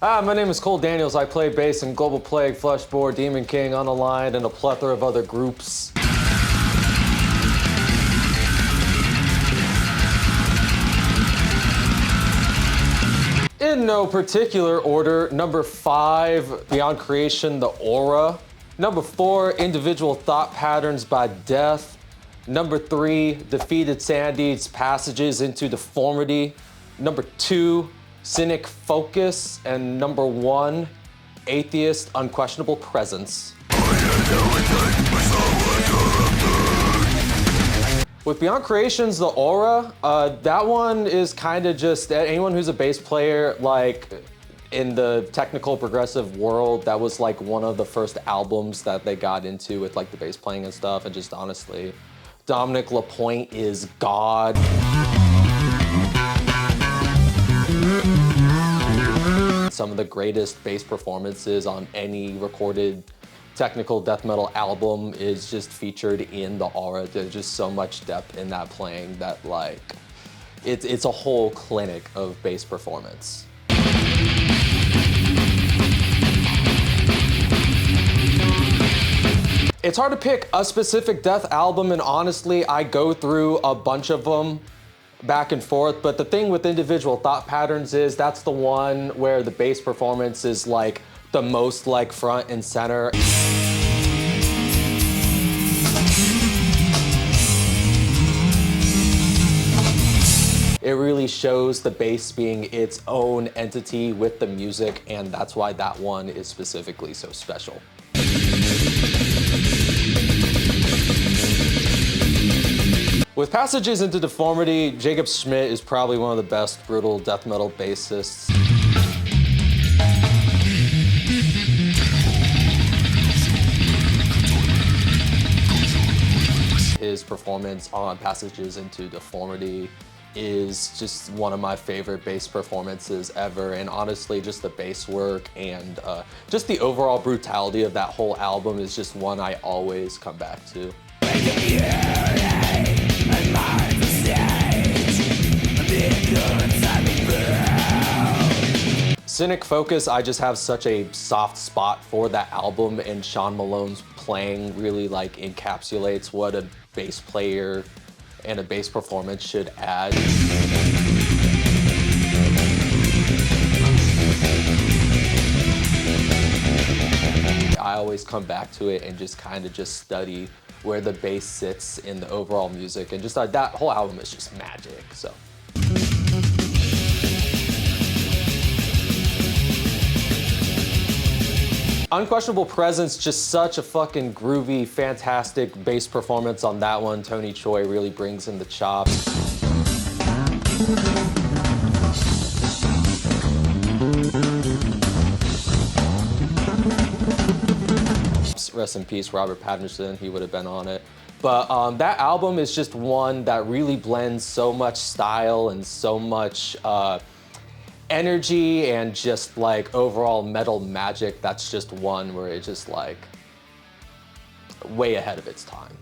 My name is Cole Daniels. I play bass in Global Plague, Fleshbore, Demon King, Unaligned, and a plethora of other groups. In no particular order, number 5, Beyond Creation, The Aura. Number 4, Individual Thought Patterns by Death. Number 3, Defeated Sandy's Passages into Deformity. Number 2, Cynic Focus. And number 1, Atheist Unquestionable Presence. With Beyond Creations, The Aura, that one is kind of just, anyone who's a bass player, like, in the technical progressive world, that was like one of the first albums that they got into with like the bass playing and stuff, and just honestly, Dominic LaPointe is God. Some of the greatest bass performances on any recorded technical death metal album is just featured in The Aura. There's just so much depth in that playing that like, it's a whole clinic of bass performance. It's hard to pick a specific death album, and honestly, I go through a bunch of them back and forth, but the thing with Individual Thought Patterns is that's the one where the bass performance is like the most like front and center. It really shows the bass being its own entity with the music, and that's why that one is specifically so special. With Passages into Deformity, Jacob Schmidt is probably one of the best brutal death metal bassists. His performance on Passages into Deformity is just one of my favorite bass performances ever, and honestly just the bass work and just the overall brutality of that whole album is just one I always come back to. Cynic Focus, I just have such a soft spot for that album, and Sean Malone's playing really like encapsulates what a bass player and a bass performance should add. I always come back to it and just kind of just study where the bass sits in the overall music, and just that whole album is just magic, so. Unquestionable Presence, just such a fucking groovy, fantastic bass performance on that one. Tony Choi really brings in the chops. Rest in peace, Robert Pattinson, he would have been on it. But that album is just one that really blends so much style and so much energy and just like overall metal magic. That's just one where it's just like way ahead of its time.